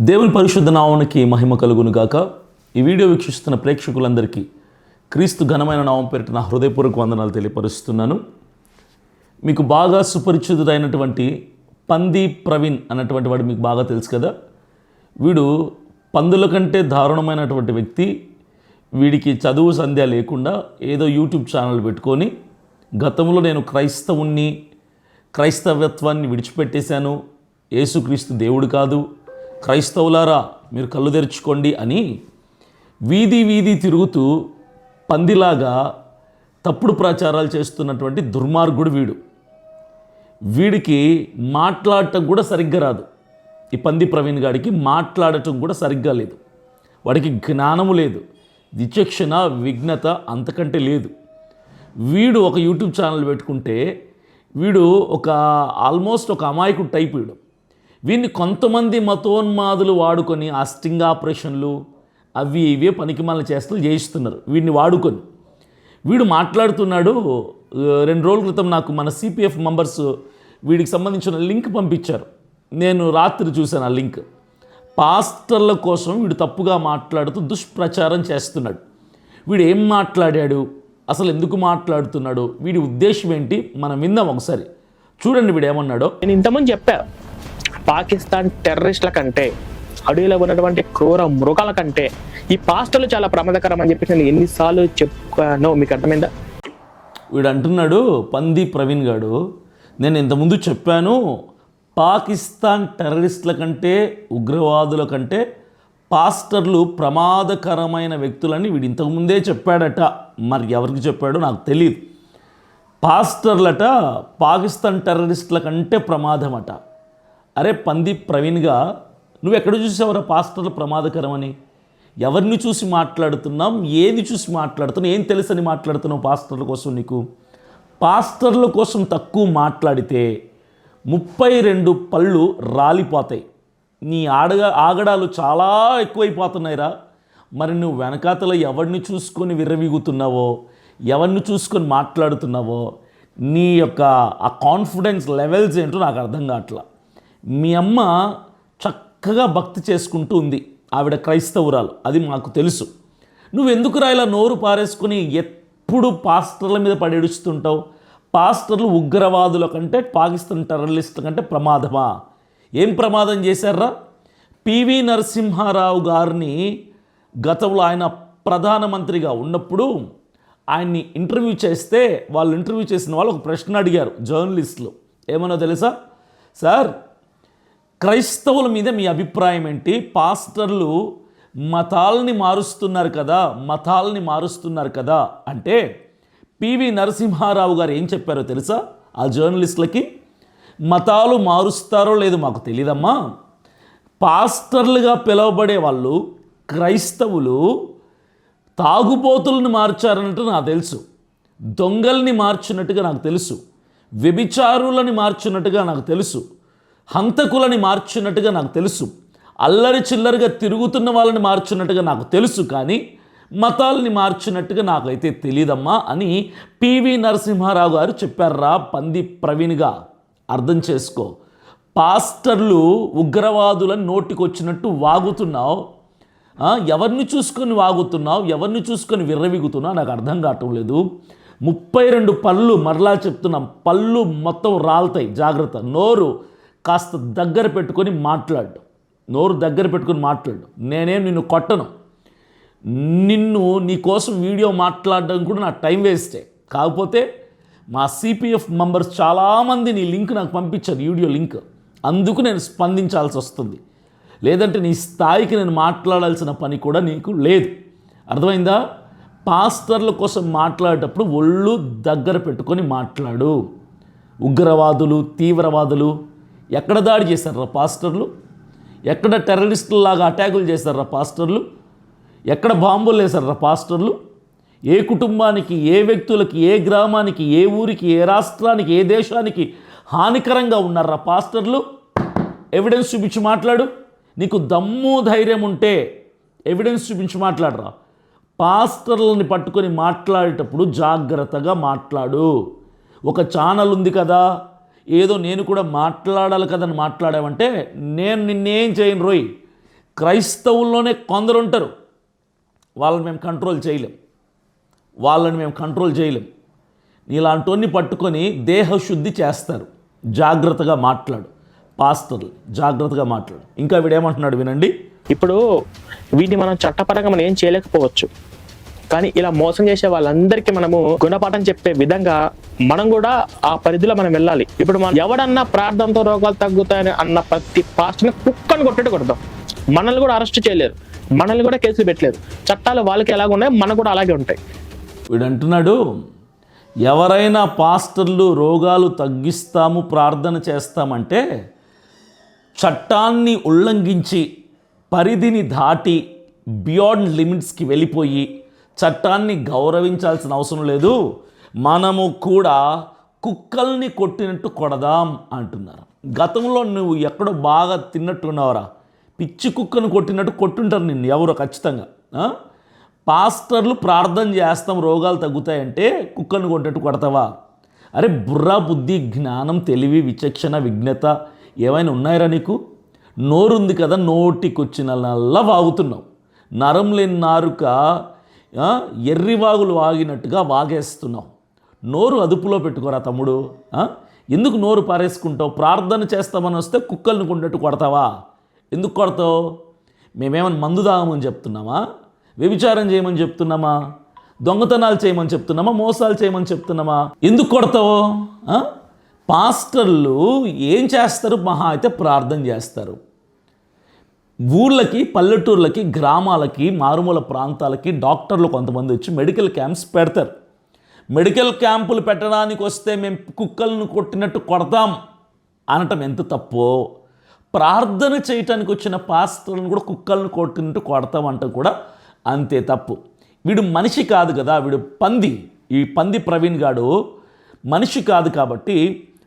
దేవుని పరిశుద్ధ నామానికి మహిమ కలుగును గాక. ఈ వీడియో వీక్షిస్తున్న ప్రేక్షకులందరికీ క్రీస్తు ఘనమైన నామం పేరిట నా హృదయపూర్వక వందనాలు తెలియపరుస్తున్నాను. మీకు బాగా సుపరిచితుడైనటువంటి పంది ప్రవీణ్ అన్నటువంటి వాడు మీకు బాగా తెలుసు కదా. వీడు పందుల కంటే దారుణమైనటువంటి వ్యక్తి. వీడికి చదువు సంధ్య లేకుండా ఏదో యూట్యూబ్ ఛానల్ పెట్టుకొని గతంలో నేను క్రైస్తవ్యత్వాన్ని విడిచిపెట్టేశాను, యేసుక్రీస్తు దేవుడు కాదు, క్రైస్తవులారా మీరు కళ్ళు తెరుచుకోండి అని వీధి వీధి తిరుగుతూ పందిలాగా తప్పుడు ప్రచారాలు చేస్తున్నటువంటి దుర్మార్గుడు వీడు. వీడికి మాట్లాడటం కూడా సరిగ్గా రాదు. ఈ పంది ప్రవీణ్ గాడికి మాట్లాడటం కూడా సరిగ్గా లేదు. వాడికి జ్ఞానము లేదు, విచక్షణ విఘ్నత అంతకంటే లేదు. వీడు ఒక యూట్యూబ్ ఛానల్ పెట్టుకుంటే వీడు ఆల్మోస్ట్ ఒక అమాయకుడు టైప్. వీడిని కొంతమంది మతోన్మాదులు వాడుకొని ఆ స్టింగ్ ఆపరేషన్లు అవి ఇవే పనికిమాలిన చేష్టలు చేయిస్తున్నారు వీడిని వాడుకొని. వీడు మాట్లాడుతున్నాడు. 2 రోజుల క్రితం నాకు మన సిపిఎఫ్ మెంబర్స్ వీడికి సంబంధించిన లింక్ పంపించారు. నేను రాత్రి చూశాను ఆ లింక్. పాస్టర్ల కోసం వీడు తప్పుగా మాట్లాడుతూ దుష్ప్రచారం చేస్తున్నాడు. వీడు ఏం మాట్లాడాడు, అసలు ఎందుకు మాట్లాడుతున్నాడు, వీడి ఉద్దేశం ఏంటి, మనం విందాం ఒకసారి. చూడండి వీడు ఏమన్నాడో. నేను ఇంతకుముందు చెప్పా, పాకిస్తాన్ టెర్రరిస్టుల కంటే, అడవిలో ఉన్నటువంటి క్రూర మృగాల కంటే ఈ పాస్టర్లు చాలా ప్రమాదకరం అని చెప్పేసి నేను ఎన్నిసార్లు చెప్పానో మీకు అర్థమైందా? వీడు అంటున్నాడు, పంది ప్రవీణ్ గాడు, నేను ఇంతకుముందు చెప్పాను పాకిస్తాన్ టెర్రరిస్టుల కంటే ఉగ్రవాదుల కంటే పాస్టర్లు ప్రమాదకరమైన వ్యక్తులని వీడు ఇంతకుముందే చెప్పాడట. మరి ఎవరికి చెప్పాడో నాకు తెలియదు. పాస్టర్లట పాకిస్తాన్ టెర్రరిస్టుల కంటే ప్రమాదమట. అరే పంది ప్రవీణ్గా, నువ్వు ఎక్కడ చూసావురా పాస్టర్లు ప్రమాదకరమని? ఎవరిని చూసి మాట్లాడుతున్నాం, ఏది చూసి మాట్లాడుతున్నావు, ఏం తెలుసని మాట్లాడుతున్నావు? పాస్టర్ల కోసం నీకు పాస్టర్ల కోసం తక్కువ మాట్లాడితే 32 పళ్ళు రాలిపోతాయి. నీ ఆగడాలు చాలా ఎక్కువైపోతున్నాయిరా. మరి నువ్వు వెనకాతల ఎవరిని చూసుకొని విర్రవీగుతున్నావో, ఎవరిని చూసుకొని మాట్లాడుతున్నావో, నీ యొక్క ఆ కాన్ఫిడెన్స్ లెవెల్స్ ఏంటో నాకు అర్థం కావట్లా. మీ అమ్మ చక్కగా భక్తి చేసుకుంటూ ఉంది, ఆవిడ క్రైస్తవురాలు, అది మాకు తెలుసు. నువ్వెందుకురా ఇలా నోరు పారేసుకుని ఎప్పుడు పాస్టర్ల మీద పడేడుస్తుంటావు? పాస్టర్లు ఉగ్రవాదుల కంటే పాకిస్తాన్ టెర్రరిస్టుల కంటే ప్రమాదమా? ఏం ప్రమాదం చేశారా? పివి నరసింహారావు గారిని గతంలో ఆయన ప్రధానమంత్రిగా ఉన్నప్పుడు ఆయన్ని ఇంటర్వ్యూ చేస్తే వాళ్ళు ఇంటర్వ్యూ చేసిన వాళ్ళు ఒక ప్రశ్న అడిగారు జర్నలిస్టులు. ఏమన్నా తెలుసా? సార్, క్రైస్తవుల మీద మీ అభిప్రాయం ఏంటి? పాస్టర్లు మతాలని మారుస్తున్నారు కదా అంటే పివి నరసింహారావు గారు ఏం చెప్పారో తెలుసా ఆ జర్నలిస్టులకి? మతాలు మారుస్తారో లేదో మాకు తెలియదమ్మా, పాస్టర్లుగా పిలువబడే వాళ్ళు క్రైస్తవులు తాగుబోతులను మార్చారన్నట్టు నాకు తెలుసు, దొంగల్ని మార్చినట్టుగా నాకు తెలుసు, వ్యభిచారులని మార్చినట్టుగా నాకు తెలుసు, హంతకులని మార్చినట్టుగా నాకు తెలుసు, అల్లరి చిల్లరిగా తిరుగుతున్న వాళ్ళని మార్చినట్టుగా నాకు తెలుసు, కానీ మతాలని మార్చినట్టుగా నాకైతే తెలియదమ్మా అని పివి నరసింహారావు గారు చెప్పారా పంది ప్రవీణ్గా. అర్థం చేసుకో. పాస్టర్లు ఉగ్రవాదులని నోటికొచ్చినట్టు వాగుతున్నావు. ఎవరిని చూసుకొని వాగుతున్నావు, ఎవరిని చూసుకొని విర్రవిగుతున్నావు నాకు అర్థం కావటం లేదు. 32 పళ్ళు, మరలా చెప్తున్నాం, పళ్ళు మొత్తం రాలుతాయి, జాగ్రత్త. నోరు కాస్త దగ్గర పెట్టుకొని మాట్లాడు, నేనేం నిన్ను కొట్టను. నీకోసం వీడియో మాట్లాడడం కూడా నా టైం వేస్టే. కాకపోతే మా సిపిఎఫ్ మెంబర్స్ చాలామంది నీ లింక్ నాకు పంపించారు, వీడియో లింక్. అందుకు నేను స్పందించాల్సి వస్తుంది. లేదంటే నీ స్థాయికి నేను మాట్లాడాల్సిన పని కూడా నీకు లేదు. అర్థమైందా? పాస్టర్ల కోసం మాట్లాడేటప్పుడు ఒళ్ళు దగ్గర పెట్టుకొని మాట్లాడు. ఉగ్రవాదులు, తీవ్రవాదులు ఎక్కడ దాడి చేశారా పాస్టర్లు? ఎక్కడ టెర్రరిస్టులలాగా అటాకులు చేశారా పాస్టర్లు? ఎక్కడ బాంబులు వేశారా పాస్టర్లు? ఏ కుటుంబానికి, ఏ వ్యక్తులకి, ఏ గ్రామానికి, ఏ ఊరికి, ఏ రాష్ట్రానికి, ఏ దేశానికి హానికరంగా ఉన్నారా పాస్టర్లు? ఎవిడెన్స్ చూపించి మాట్లాడు. నీకు దమ్ము ధైర్యం ఉంటే ఎవిడెన్స్ చూపించి మాట్లాడరా. పాస్టర్లని పట్టుకొని మాట్లాడేటప్పుడు జాగ్రత్తగా మాట్లాడు. ఒక ఛానల్ ఉంది కదా, ఏదో నేను కూడా మాట్లాడాలి కదని మాట్లాడావంటే నేను నిన్నేం చేయను రోయ్. క్రైస్తవుల్లోనే కొందరు ఉంటారు, వాళ్ళని మేము కంట్రోల్ చేయలేం. నీలాంటి పట్టుకొని దేహశుద్ధి చేస్తారు. జాగ్రత్తగా మాట్లాడు పాస్టర్లు, జాగ్రత్తగా మాట్లాడు. ఇంకా వీడేమంటున్నాడు వినండి. ఇప్పుడు వీటిని మనం చట్టపరంగా మనం ఏం చేయలేకపోవచ్చు, కానీ ఇలా మోసం చేసే వాళ్ళందరికీ మనము గుణపాఠం చెప్పే విధంగా మనం కూడా ఆ పరిధిలో మనం వెళ్ళాలి. ఇప్పుడు మనం ఎవడన్నా ప్రార్థనతో రోగాలు తగ్గుతాయని అన్న ప్రతి పాస్టర్ని కుక్కని కొట్టేట్టు కొడతాం. మనల్ని కూడా అరెస్ట్ చేయలేరు, మనల్ని కూడా కేసులు పెట్టలేరు. చట్టాలు వాళ్ళకి ఎలాగ ఉన్నాయి, మనకు కూడా అలాగే ఉంటాయి. వీడు అంటున్నాడు, ఎవరైనా పాస్టర్లు రోగాలు తగ్గిస్తాము ప్రార్థన చేస్తామంటే చట్టాన్ని ఉల్లంఘించి పరిధిని దాటి బియాండ్ లిమిట్స్కి వెళ్ళిపోయి చట్టాన్ని గౌరవించాల్సిన అవసరం లేదు, మనము కూడా కుక్కల్ని కొట్టినట్టు కొడదాం అంటున్నారు. గతంలో నువ్వు ఎక్కడో బాగా తిన్నట్టున్నావురా, పిచ్చి కుక్కను కొట్టినట్టు కొట్టుంటారు నిన్ను ఎవరో ఖచ్చితంగా. పాస్టర్లు ప్రార్థన చేస్తాం రోగాలు తగ్గుతాయంటే కుక్కను కొట్టినట్టు కొడతావా? అరే బుర్ర, బుద్ధి, జ్ఞానం, తెలివి, విచక్షణ, విజ్ఞత ఏమైనా ఉన్నాయరా నీకు? నోరుంది కదా, నోటికొచ్చినల్లా వాగుతున్నావు. నరం లేని నారుక ఎర్రివాగులు వాగినట్టుగా వాగేస్తున్నావు. నోరు అదుపులో పెట్టుకోరా తమ్ముడు. ఎందుకు నోరు పారేసుకుంటావు? ప్రార్థన చేస్తామని వస్తే కుక్కల్ని కొట్టినట్టు కొడతావా? ఎందుకు కొడతావు? మేమేమైనా మందు తాగమని చెప్తున్నామా? వ్యభిచారం చేయమని చెప్తున్నామా? దొంగతనాలు చేయమని చెప్తున్నామా? మోసాలు చేయమని చెప్తున్నామా? ఎందుకు కొడతావు? పాస్టర్లు ఏం చేస్తారు? మహా అయితే ప్రార్థన చేస్తారు. ఊళ్ళకి, పల్లెటూర్లకి, గ్రామాలకి, మారుమూల ప్రాంతాలకి డాక్టర్లు కొంతమంది వచ్చి మెడికల్ క్యాంప్స్ పెడతారు. మెడికల్ క్యాంపులు పెట్టడానికి వస్తే మేము కుక్కలను కొట్టినట్టు కొడతాం అనటం ఎంత తప్పో, ప్రార్థన చేయటానికి వచ్చిన పాస్టర్లను కూడా కుక్కలను కొట్టినట్టు కొడతామంట కూడా అంతే తప్పు. వీడు మనిషి కాదు కదా, వీడు పంది. ఈ పంది ప్రవీణ్ గాడు మనిషి కాదు కాబట్టి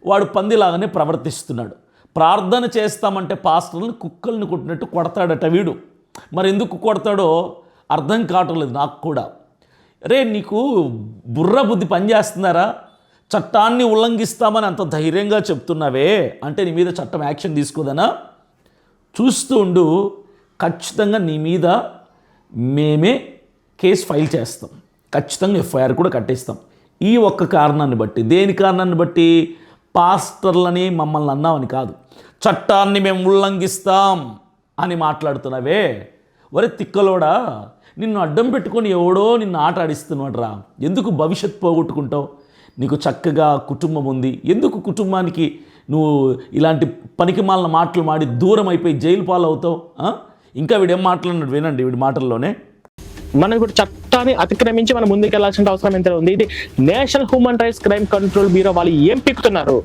వాడు పందిలాగానే ప్రవర్తిస్తున్నాడు. ప్రార్థన చేస్తామంటే పాస్టర్లను కుక్కల్ని కొట్టినట్టు కొడతాడట వీడు. మరి ఎందుకు కొడతాడో అర్థం కావట్లేదు నాకు కూడా. రే నీకు బుర్ర బుద్ధి పనిచేస్తున్నారా? చట్టాన్ని ఉల్లంఘిస్తామని అంత ధైర్యంగా చెప్తున్నావే అంటే నీ మీద చట్టం యాక్షన్ తీసుకోదనా? చూస్తూ ఉండు, ఖచ్చితంగా నీ మీద మేమే కేసు ఫైల్ చేస్తాం, ఖచ్చితంగా ఎఫ్ఐఆర్ కూడా కట్టేస్తాం. ఈ ఒక్క కారణాన్ని బట్టి. దేని కారణాన్ని బట్టి? పాస్టర్లని మమ్మల్ని అన్నామని కాదు, చట్టాన్ని మేము ఉల్లంఘిస్తాం అని మాట్లాడుతున్నావే. ఒరే తిక్కలోడా, నిన్ను అడ్డం పెట్టుకొని ఎవడో నిన్ను ఆట ఆడిస్తున్నాడు రా. ఎందుకు భవిష్యత్ పోగొట్టుకుంటావు? నీకు చక్కగా కుటుంబం ఉంది, ఎందుకు కుటుంబానికి నువ్వు ఇలాంటి పనికిమాలిన మాటలు మాడి దూరం అయిపోయి జైలు పాలవుతావు? ఇంకా వీడేం మాట్లాడినాడు వినండి వీడి మాటల్లోనే. మనం ఇప్పుడు చట్టాన్ని అతిక్రమించి మనం ముందుకు వెళ్ళాల్సిన అవసరం ఎంత ఉంది. ఇది national human rights crime control bureau వాళ్ళు ఏం పిక్కుతున్నారు?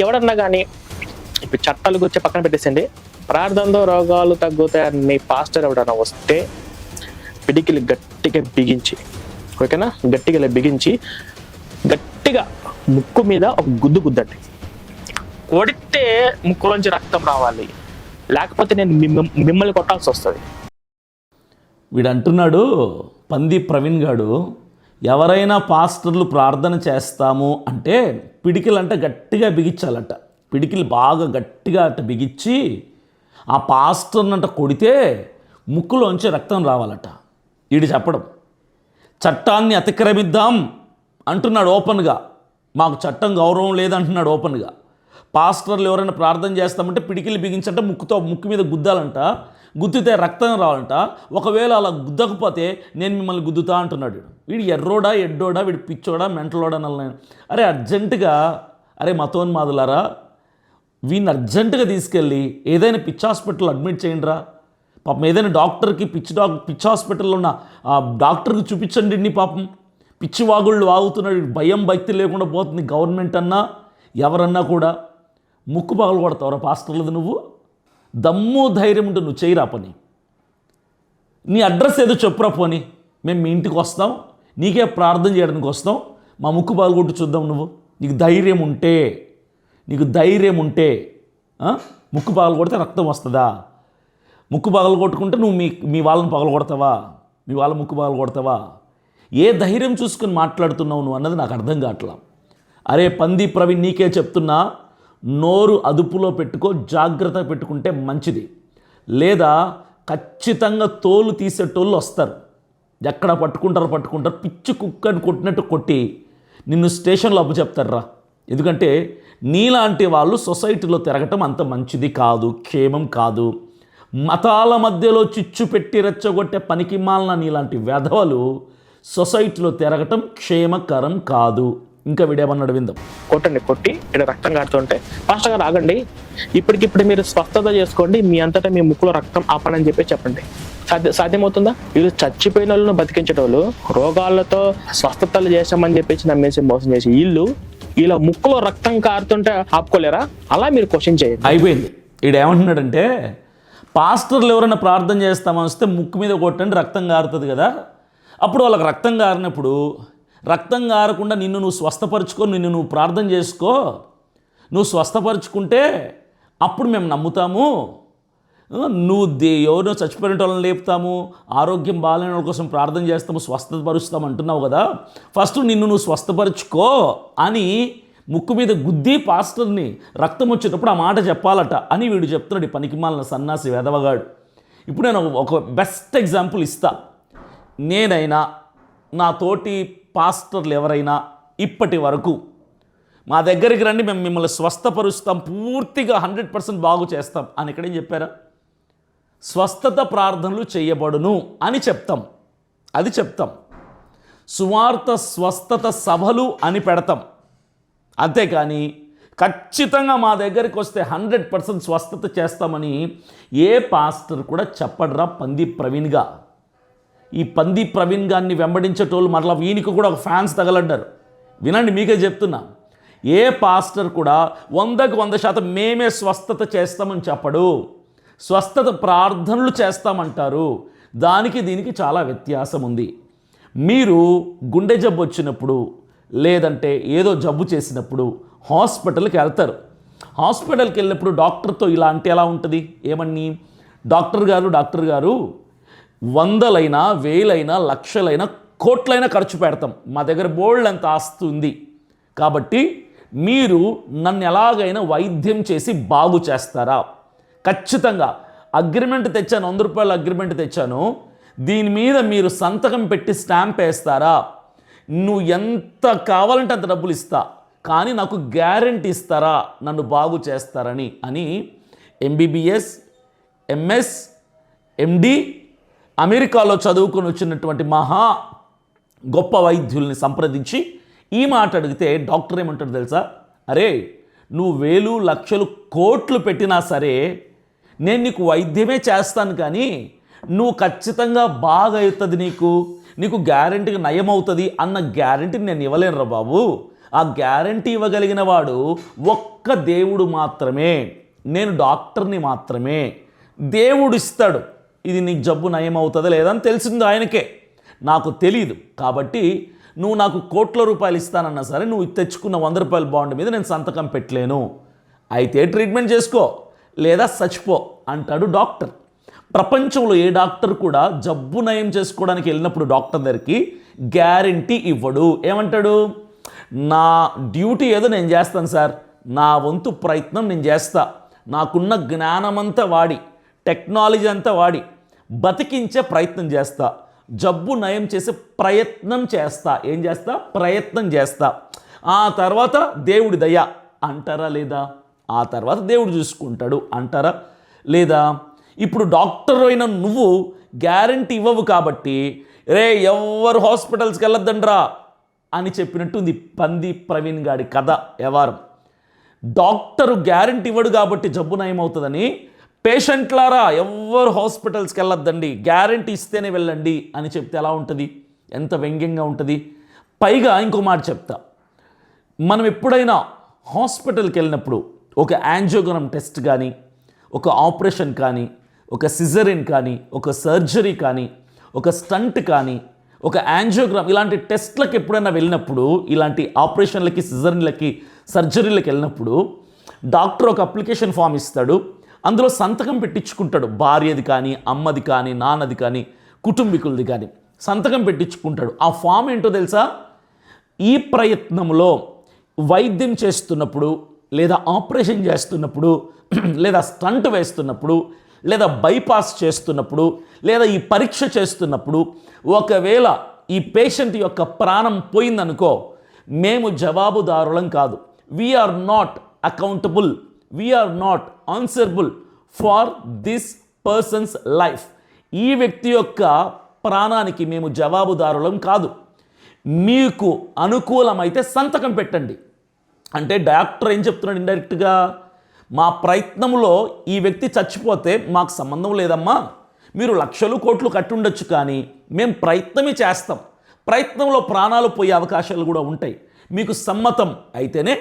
ఎవడన్నా కానీ ఇప్పుడు చట్టాలు గురించి పక్కన పెట్టేసండి, ప్రార్థనలో రోగాలు తగ్గుతాయని పాస్టర్ ఎవడన్నా వస్తే పిడికిలు గట్టిగా బిగించి, ఓకేనా, గట్టిగా బిగించి గట్టిగా ముక్కు మీద ఒక గుద్దు గుద్దండి. కొడితే ముక్కులోంచి రక్తం రావాలి, లేకపోతే నేను మిమ్మల్ని కొట్టాల్సి వస్తుంది. వీడు అంటున్నాడు పంది ప్రవీణ్ గాడు, ఎవరైనా పాస్టర్లు ప్రార్థన చేస్తాము అంటే పిడికిలు అంటే గట్టిగా బిగించాలట. పిడికిలు బాగా గట్టిగా అట్ట బిగించి ఆ పాస్టర్నంట కొడితే ముక్కులోంచి రక్తం రావాలట. వీడు చెప్పడం చట్టాన్ని అతిక్రమిద్దాం అంటున్నాడు ఓపెన్గా. మాకు చట్టం గౌరవం లేదంటున్నాడు ఓపెన్గా. పాస్టర్లు ఎవరైనా ప్రార్థన చేస్తామంటే పిడికిలు బిగించంటే ముక్కు మీద గుద్దాలంట, గుద్దితే రక్తం రావాలంట. ఒకవేళ అలా గుద్దకపోతే నేను మిమ్మల్ని గుద్దుతా అంటున్నాడు. వీడు ఎర్రోడా ఎడ్డోడా, వీడు పిచ్చోడా మెంటలోడా నల్ల. అరే అర్జెంటుగా, అరే మతోన్మాదులారా, వీడిని అర్జెంటుగా తీసుకెళ్ళి ఏదైనా పిచ్చి హాస్పిటల్ అడ్మిట్ చేయండిరా. పాపం ఏదైనా డాక్టర్కి పిచ్చి హాస్పిటల్లో ఉన్న ఆ డాక్టర్కి చూపించండి. ఇన్ని పాపం పిచ్చి వాగుళ్ళు వాగుతున్నాడు. భయం భక్తి లేకుండా పోతుంది గవర్నమెంట్ అన్నా ఎవరన్నా కూడా. ముక్కు పగలు కొడతావురా పాస్టర్లది నువ్వు? దమ్ము ధైర్యం ఉంటే నువ్వు చేయరా పని. నీ అడ్రస్ ఏదో చెప్పురా పోని, మేము మీ ఇంటికి వస్తాం, నీకే ప్రార్థన చేయడానికి వస్తాం, మా ముక్కు పగలు కొట్టు చూద్దాం. నీకు ధైర్యం ఉంటే ముక్కు పగలు కొడితే రక్తం వస్తుందా? ముక్కు పగలు కొట్టుకుంటే నువ్వు మీ వాళ్ళని పగలు కొడతావా? మీ వాళ్ళ ముక్కు పగలు కొడతావా? ఏ ధైర్యం చూసుకొని మాట్లాడుతున్నావు నువ్వు అన్నది నాకు అర్థం కావట్లా. అరే పంది ప్రవీణ్, నీకే చెప్తున్నా, నోరు అదుపులో పెట్టుకో, జాగ్రత్త పెట్టుకుంటే మంచిది. లేదా ఖచ్చితంగా తోలు తీసేటోళ్ళు వస్తారు. ఎక్కడ పట్టుకుంటారు, పిచ్చి కుక్కని కొట్టినట్టు కొట్టి నిన్ను స్టేషన్లో అప్పు చెప్తారా. ఎందుకంటే నీలాంటి వాళ్ళు సొసైటీలో తిరగటం అంత మంచిది కాదు, క్షేమం కాదు. మతాల మధ్యలో చిచ్చు పెట్టి రెచ్చగొట్టే పనికి మాలిన నీలాంటి వెధవలు సొసైటీలో తిరగటం క్షేమకరం కాదు. ఇంకా వీడేమన్నాడు విందాం. కొట్టండి, కొట్టి ఇక్కడ రక్తం కారుతుంటే పాస్టర్ గారు ఆగండి, ఇప్పటికిప్పుడు మీరు స్వస్థత చేసుకోండి, మీ అంతటా మీ ముక్కులో రక్తం ఆపడని చెప్పి చెప్పండి. సాధ్యమవుతుందా? వీళ్ళు చచ్చిపోయిన వాళ్ళను బతికించేటోళ్ళు, రోగాలతో స్వస్థతలు చేసామని చెప్పేసి నమ్మేసి మోసం చేసి వీళ్ళ ముక్కులో రక్తం కారుతుంటే ఆపుకోలేరా? అలా మీరు క్వశ్చన్ చేయండి. అయిపోయింది. ఈడేమంటున్నాడంటే పాస్టర్లు ఎవరైనా ప్రార్థన చేస్తామని వస్తే ముక్కు మీద కొట్టండి రక్తం కారుతుంది కదా. అప్పుడు వాళ్ళకి రక్తం కారినప్పుడు రక్తం కారకుండా నిన్ను నువ్వు స్వస్థపరచుకో, నిన్ను నువ్వు ప్రార్థన చేసుకో, నువ్వు స్వస్థపరచుకుంటే అప్పుడు మేము నమ్ముతాము. నువ్వు ఎవరినో చచ్చిపోయిన వాళ్ళని లేపుతాము, ఆరోగ్యం బాగాలేని వాళ్ళ కోసం ప్రార్థన చేస్తాము, స్వస్థపరుస్తాము అంటున్నావు కదా, ఫస్ట్ నిన్ను నువ్వు స్వస్థపరచుకో అని ముక్కు మీద గుద్ది పాస్టర్ని రక్తం వచ్చేటప్పుడు ఆ మాట చెప్పాలట అని వీడు చెప్తున్నాడు. ఈ పనికిమాలిన సన్నాసి వెధవగాడు. ఇప్పుడు నేను ఒక బెస్ట్ ఎగ్జాంపుల్ ఇస్తా. నేనైనా నా తోటి పాస్టర్లు ఎవరైనా ఇప్పటి వరకు మా దగ్గరికి రండి, మేము మిమ్మల్ని స్వస్థపరుస్తాం, పూర్తిగా 100% బాగు చేస్తాం అని ఇక్కడేం చెప్పారా? స్వస్థత ప్రార్థనలు చేయబడును అని చెప్తాం, అది చెప్తాం. సువార్త స్వస్థత సభలు అని పెడతాం. అంతేకాని ఖచ్చితంగా మా దగ్గరికి వస్తే 100% స్వస్థత చేస్తామని ఏ పాస్టర్ కూడా చెప్పడరా పంది ప్రవీణ్గా. ఈ పంది ప్రవీణ్ గారిని వెంబడించేటోళ్ళు మరలా వీనికి కూడా ఒక ఫ్యాన్స్ తగలడ్డారు. వినండి, మీకే చెప్తున్నా, ఏ పాస్టర్ కూడా 100కి 100% మేమే స్వస్థత చేస్తామని చెప్పడు. స్వస్థత ప్రార్థనలు చేస్తామంటారు. దానికి దీనికి చాలా వ్యత్యాసం ఉంది. మీరు గుండె జబ్బు వచ్చినప్పుడు లేదంటే ఏదో జబ్బు చేసినప్పుడు హాస్పిటల్కి వెళ్తారు. హాస్పిటల్కి వెళ్ళినప్పుడు డాక్టర్తో ఇలా అంటే ఎలా ఉంటుంది? ఏమని, డాక్టర్ గారు 100లైనా 1000లైనా 1,00,000లైనా కోట్లైనా ఖర్చు పెడతాం, మా దగ్గర బోల్డ్ అంత ఆస్తి ఉంది, కాబట్టి మీరు నన్ను ఎలాగైనా వైద్యం చేసి బాగు చేస్తారా? ఖచ్చితంగా అగ్రిమెంట్ తెచ్చాను, 100 రూపాయల అగ్రిమెంట్ తెచ్చాను, దీని మీద మీరు సంతకం పెట్టి స్టాంప్ వేస్తారా? నువ్వు ఎంత కావాలంటే అంత డబ్బులు ఇస్తా, కానీ నాకు గ్యారెంటీ ఇస్తారా నన్ను బాగు చేస్తారని అని MBBS, MS, MD అమెరికాలో చదువుకొని వచ్చినటువంటి మహా గొప్ప వైద్యుల్ని సంప్రదించి ఈ మాట అడిగితే డాక్టర్ ఏమంటాడు తెలుసా? అరే, నువ్వు 1000, లక్షలు, కోట్లు పెట్టినా సరే నేను నీకు వైద్యమే చేస్తాను, కానీ నువ్వు ఖచ్చితంగా బాగా అవుతుంది, నీకు గ్యారెంటీగా నయం అవుతుంది అన్న గ్యారెంటీని నేను ఇవ్వలేనురా బాబు. ఆ గ్యారెంటీ ఇవ్వగలిగిన వాడు ఒక్క దేవుడు మాత్రమే, నేను డాక్టర్ని మాత్రమే. దేవుడు ఇస్తాడు, ఇది నీకు జబ్బు నయం అవుతుందా లేదా అని తెలిసింది ఆయనకే, నాకు తెలీదు. కాబట్టి నువ్వు నాకు కోట్ల రూపాయలు ఇస్తానన్నా సరే నువ్వు తెచ్చుకున్న 100 రూపాయల బాండ్ మీద నేను సంతకం పెట్టలేను. అయితే ట్రీట్మెంట్ చేసుకో లేదా చచ్చిపో అంటాడు డాక్టర్. ప్రపంచంలో ఏ డాక్టర్ కూడా జబ్బు నయం చేసుకోవడానికి వెళ్ళినప్పుడు డాక్టర్ దగ్గరికి గ్యారంటీ ఇవ్వడు. ఏమంటాడు? నా డ్యూటీ ఏదో నేను చేస్తాను సార్, నా వంతు ప్రయత్నం నేను చేస్తా, నాకున్న జ్ఞానమంతా వాడి, టెక్నాలజీ అంతా వాడి బతికించే ప్రయత్నం చేస్తా, జబ్బు నయం చేసే ప్రయత్నం చేస్తా. ఏం చేస్తా? ప్రయత్నం చేస్తా. ఆ తర్వాత దేవుడి దయ అంటారా లేదా? ఆ తర్వాత దేవుడు చూసుకుంటాడు అంటారా లేదా? ఇప్పుడు డాక్టర్ అయిన నువ్వు గ్యారంటీ ఇవ్వవు కాబట్టి రే ఎవరు హాస్పిటల్స్కి వెళ్ళొద్దండ్రా అని చెప్పినట్టుంది పంది ప్రవీణ్ గాడి కథ వ్యవహారం. డాక్టరు గ్యారంటీ ఇవ్వడు కాబట్టి జబ్బు నయం అవుతుందని పేషెంట్లారా ఎవ్వరు హాస్పిటల్స్కి వెళ్ళొద్దండి, గ్యారంటీ ఇస్తేనే వెళ్ళండి అని చెప్తే ఎలా ఉంటుంది? ఎంత వ్యంగ్యంగా ఉంటుంది. పైగా ఇంకో మాట చెప్తా, మనం ఎప్పుడైనా హాస్పిటల్కి వెళ్ళినప్పుడు ఒక యాంజియోగ్రామ్ టెస్ట్ కానీ, ఒక ఆపరేషన్ కానీ, ఒక సిజరిన్ కానీ, ఒక సర్జరీ కానీ, ఒక స్టంట్ కానీ, ఒక యాంజియోగ్రామ్ ఇలాంటి టెస్ట్లకు ఎప్పుడైనా వెళ్ళినప్పుడు, ఇలాంటి ఆపరేషన్లకి, సిజరిన్లకి, సర్జరీలకు వెళ్ళినప్పుడు డాక్టర్ ఒక అప్లికేషన్ ఫామ్ ఇస్తాడు, అందులో సంతకం పెట్టించుకుంటాడు. భార్యది కానీ, అమ్మది కానీ, నాన్నది కానీ, కుటుంబీకులది కానీ సంతకం పెట్టించుకుంటాడు. ఆ ఫామ్ ఏంటో తెలుసా? ఈ ప్రయత్నంలో వైద్యం చేస్తున్నప్పుడు లేదా ఆపరేషన్ చేస్తున్నప్పుడు లేదా స్టంట్ వేస్తున్నప్పుడు లేదా బైపాస్ చేస్తున్నప్పుడు లేదా ఈ పరీక్ష చేస్తున్నప్పుడు ఒకవేళ ఈ పేషెంట్ యొక్క ప్రాణం పోయిందనుకో, మేము జవాబుదారులం కాదు. We are not accountable, we are not answerable for this person's life. ఈ వ్యక్తి యొక్క ప్రాణానికి మేము జవాబుదారులం కాదు. మీకు అనుకూలమైతే సంతకం పెట్టండి. అంటే డాక్టర్ ఏం చెప్తున్నాడు ఇండైరెక్ట్గా, మా ప్రయత్నంలో ఈ వ్యక్తి చచ్చిపోతే మాకు సంబంధం లేదమ్మా, మీరు లక్షలు కోట్లు కట్టుండొచ్చు, కానీ మేము ప్రయత్నమే చేస్తాం, ప్రయత్నంలో ప్రాణాలు పోయే అవకాశాలు కూడా ఉంటాయి, మీకు సమ్మతం అయితేనే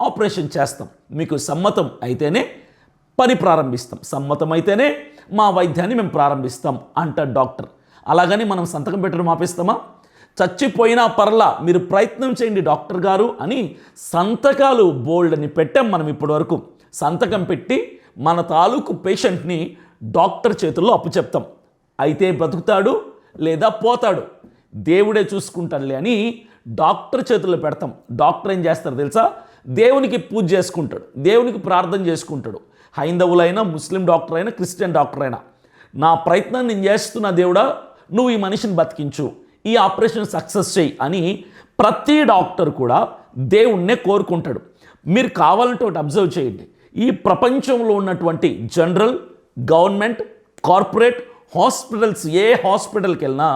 ఆపరేషన్ చేస్తాం, మీకు సమ్మతం అయితేనే పని ప్రారంభిస్తాం, సమ్మతం అయితేనే మా వైద్యాన్ని మేము ప్రారంభిస్తాం అంటాడు డాక్టర్. అలాగని మనం సంతకం పెట్టడం ఆపేస్తామా? చచ్చిపోయినా పర్లా మీరు ప్రయత్నం చేయండి డాక్టర్ గారు అని సంతకాలు బోల్డ్ అని పెట్టాం మనం ఇప్పటివరకు. సంతకం పెట్టి మన తాలూకు పేషెంట్ని డాక్టర్ చేతుల్లో అప్పచెప్తాం. అయితే బ్రతుకుతాడు లేదా పోతాడు, దేవుడే చూసుకుంటాడులే అని డాక్టర్ చేతుల్లో పెడతాం. డాక్టర్ ఏం చేస్తారు తెలుసా? దేవునికి పూజ చేసుకుంటాడు, దేవునికి ప్రార్థన చేసుకుంటాడు. హైందవులైనా, ముస్లిం డాక్టర్ అయినా, క్రిస్టియన్ డాక్టర్ అయినా, నా ప్రయత్నం నేను చేస్తున్నా దేవుడా, నువ్వు ఈ మనిషిని బతికించు, ఈ ఆపరేషన్ సక్సెస్ చేయి అని ప్రతి డాక్టర్ కూడా దేవుణ్ణే కోరుకుంటాడు. మీరు కావాలంటే ఒకటి అబ్జర్వ్ చేయండి, ఈ ప్రపంచంలో ఉన్నటువంటి జనరల్, గవర్నమెంట్, కార్పొరేట్ హాస్పిటల్స్, ఏ హాస్పిటల్కి వెళ్ళినా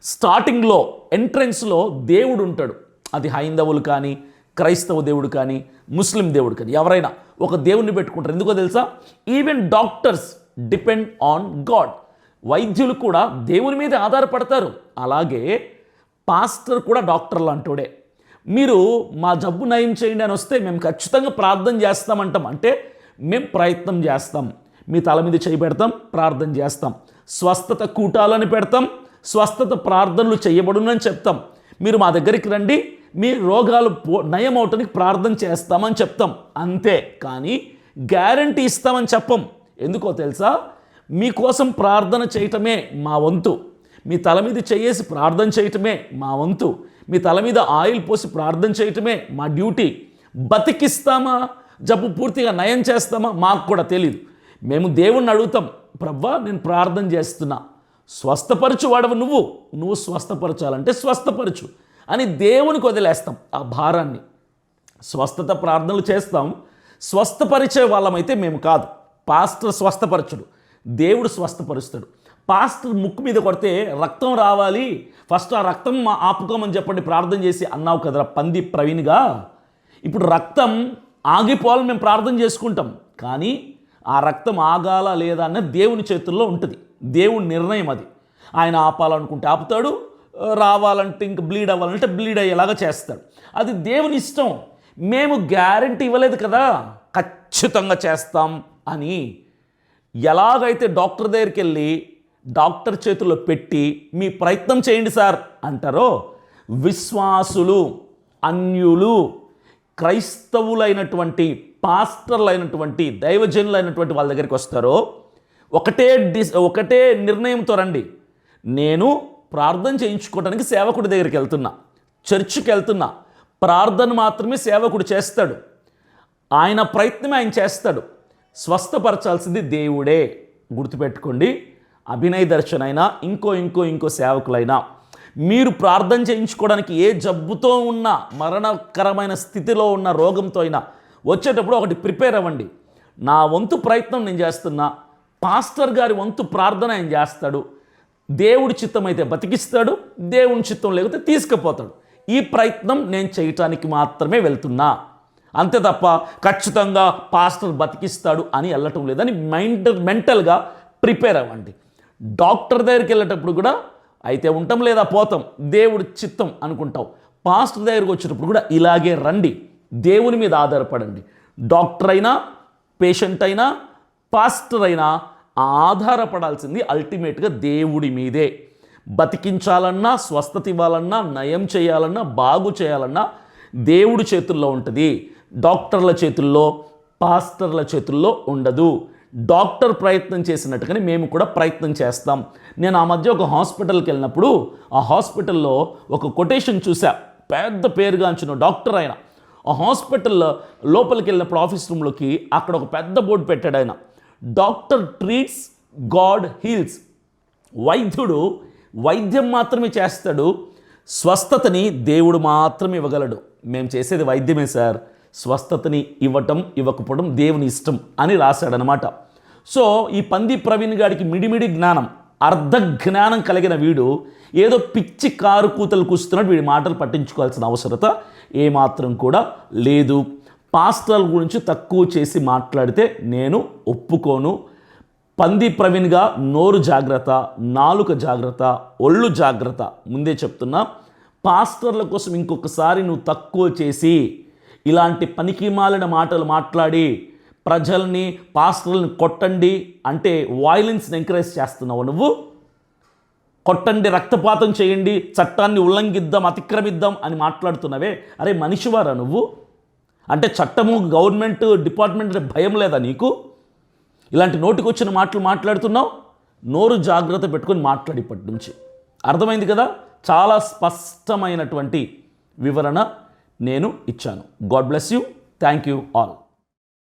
స్టార్టింగ్లో ఎంట్రన్స్లో దేవుడు ఉంటాడు. అది హైందవులు కానీ, క్రైస్తవ దేవుడు కానీ, ముస్లిం దేవుడు కానీ, ఎవరైనా ఒక దేవుణ్ణి పెట్టుకుంటారు. ఎందుకో తెలుసా? Even doctors depend on God. వైద్యులు కూడా దేవుని మీద ఆధారపడతారు. అలాగే పాస్టర్ కూడా డాక్టర్ లాంటోడే. మీరు మా జబ్బు నయం చేయండి అని వస్తే మేము ఖచ్చితంగా ప్రార్థన చేస్తామంటాం. అంటే మేము ప్రయత్నం చేస్తాం, మీ తల మీద చేయి పెడతాం, ప్రార్థన చేస్తాం, స్వస్థత కూటాలని పెడతాం, స్వస్థత ప్రార్థనలు చేయబడునని చెప్తాం. మీరు మా దగ్గరికి రండి, మీ రోగాలు నయం అవటానికి ప్రార్థన చేస్తామని చెప్తాం. అంతే కానీ గ్యారంటీ ఇస్తామని చెప్పం. ఎందుకో తెలుసా? మీకోసం ప్రార్థన చేయటమే మా వంతు, మీ తల మీద చేసి ప్రార్థన చేయటమే మా వంతు, మీ తల మీద ఆయిల్ పోసి ప్రార్థన చేయటమే మా డ్యూటీ. బతికిస్తామా, జబ్బు పూర్తిగా నయం చేస్తామా మాకు కూడా తెలియదు. మేము దేవుణ్ణి అడుగుతాం, ప్రవ్వా నేను ప్రార్థన చేస్తున్నా, స్వస్థపరచు వాడవు నువ్వు స్వస్థపరచాలంటే స్వస్థపరచు అని దేవునికి వదిలేస్తాం ఆ భారాన్ని. స్వస్థత ప్రార్థనలు చేస్తాం, స్వస్థపరిచే వాళ్ళమైతే మేము కాదు. పాస్టర్ స్వస్థపరచుడు, దేవుడు స్వస్థపరుస్తాడు. పాస్టర్ ముక్కు మీద కొడితే రక్తం రావాలి, ఫస్ట్ ఆ రక్తం ఆపుకోమని చెప్పండి ప్రార్థన చేసి అన్నావు కదరా పంది ప్రవీణ్గా. ఇప్పుడు రక్తం ఆగిపోవాలని మేము ప్రార్థన చేసుకుంటాం, కానీ ఆ రక్తం ఆగాల లేదా అన్నది దేవుని చేతుల్లో ఉంటుంది. దేవుని నిర్ణయం అది. ఆయన ఆపాలనుకుంటే ఆపుతాడు, రావాలంటే ఇంక బ్లీడ్ అవ్వాలంటే బ్లీడ్ అయ్యేలాగా చేస్తాడు. అది దేవుని ఇష్టం. మేము గ్యారంటీ ఇవ్వలేదు కదా ఖచ్చితంగా చేస్తాం అని. ఎలాగైతే డాక్టర్ దగ్గరికి వెళ్ళి డాక్టర్ చేతుల్లో పెట్టి మీ ప్రయత్నం చేయండి సార్ అంటారో, విశ్వాసులు, అన్యులు, క్రైస్తవులైనటువంటి, పాస్టర్లైనటువంటి, దైవజనులైనటువంటి వాళ్ళ దగ్గరికి వస్తారో ఒకటే నిర్ణయంతో రండి. నేను ప్రార్థన చేయించుకోవడానికి సేవకుడి దగ్గరికి వెళ్తున్నా, చర్చికి వెళ్తున్నా, ప్రార్థన మాత్రమే సేవకుడు చేస్తాడు, ఆయన ప్రయత్నమే ఆయన చేస్తాడు, స్వస్థపరచాల్సింది దేవుడే. గుర్తుపెట్టుకోండి. అభినయ్ దర్శన్ అయినా ఇంకో సేవకులైనా మీరు ప్రార్థన చేయించుకోవడానికి ఏ జబ్బుతో ఉన్నా, మరణకరమైన స్థితిలో ఉన్న రోగంతో అయినా వచ్చేటప్పుడు ఒకటి ప్రిపేర్ అవ్వండి. నా వంతు ప్రయత్నం నేను చేస్తున్నా, పాస్టర్ గారి వంతు ప్రార్థన ఆయన చేస్తాడు, దేవుడి చిత్తం అయితే బతికిస్తాడు, దేవుని చిత్తం లేకపోతే తీసుకుపోతాడు. ఈ ప్రయత్నం నేను చేయటానికి మాత్రమే వెళ్తున్నా, అంతే తప్ప ఖచ్చితంగా పాస్టర్ బతికిస్తాడు అని వెళ్ళటం లేదని మెంటల్గా ప్రిపేర్ అవ్వండి. డాక్టర్ దగ్గరికి వెళ్ళేటప్పుడు కూడా అయితే ఉంటాం లేదా పోతాం, దేవుడి చిత్తం అనుకుంటాం. పాస్టర్ దగ్గరికి వచ్చేటప్పుడు కూడా ఇలాగే రండి, దేవుని మీద ఆధారపడండి. డాక్టర్ అయినా, పేషెంట్ అయినా, పాస్టర్ అయినా ఆధారపడాల్సింది అల్టిమేట్గా దేవుడి మీదే. బతికించాలన్నా, స్వస్థత ఇవ్వాలన్నా, నయం చేయాలన్నా, బాగు చేయాలన్నా దేవుడి చేతుల్లో ఉంటుంది. డాక్టర్ల చేతుల్లో, పాస్టర్ల చేతుల్లో ఉండదు. డాక్టర్ ప్రయత్నం చేసినట్టుగానే మేము కూడా ప్రయత్నం చేస్తాం. నేను ఆ మధ్య ఒక హాస్పిటల్కి వెళ్ళినప్పుడు ఆ హాస్పిటల్లో ఒక కొటేషన్ చూసా. పెద్ద పేరుగాంచిన డాక్టర్ ఆయన. ఆ హాస్పిటల్లో లోపలికి వెళ్ళినప్పుడు ఆఫీస్ రూమ్లోకి అక్కడ ఒక పెద్ద బోర్డు పెట్టాడు ఆయన, డాక్టర్ ట్రీట్స్, గాడ్ హీల్స్. వైద్యుడు వైద్యం మాత్రమే చేస్తాడు, స్వస్థతని దేవుడు మాత్రమే ఇవ్వగలడు. మేము చేసేది వైద్యమే సార్, స్వస్థతని ఇవ్వకపోవడం దేవుని ఇష్టం అని రాశాడనమాట. సో ఈ పంది ప్రవీణ్ గారికి మిడిమిడి జ్ఞానం, అర్ధ జ్ఞానం కలిగిన వీడు ఏదో పిచ్చి కారు కూతలు కూస్తున్నట్టు వీడి మాటలు పట్టించుకోవాల్సిన అవసరత ఏమాత్రం కూడా లేదు. పాస్టర్ల గురించి తక్కువ చేసి మాట్లాడితే నేను ఒప్పుకోను. పంది ప్రవీణ్గా నోరు జాగ్రత్త, నాలుక జాగ్రత్త, ఒళ్ళు జాగ్రత్త. ముందే చెప్తున్నా, పాస్టర్ల కోసం ఇంకొకసారి నువ్వు తక్కువ చేసి ఇలాంటి పనికిమాలిన మాటలు మాట్లాడి ప్రజల్ని, పాస్టర్లని కొట్టండి అంటే వైలెన్స్ని ఎంకరేజ్ చేస్తున్నావు నువ్వు. కొట్టండి, రక్తపాతం చేయండి, చట్టాన్ని ఉల్లంఘిద్దాం, అతిక్రమిద్దాం అని మాట్లాడుతున్నావే. అరే మనిషివారా నువ్వు? అంటే చట్టము, గవర్నమెంట్ డిపార్ట్మెంట్ భయం లేదా నీకు? ఇలాంటి నోటికి వచ్చిన మాటలు మాట్లాడుతున్నావు. నోరు జాగ్రత్త పెట్టుకొని మాట్లాడి ఇప్పటి నుంచి. అర్థమైంది కదా? చాలా స్పష్టమైనటువంటి వివరణ నేను ఇచ్చాను. God bless you. Thank you all.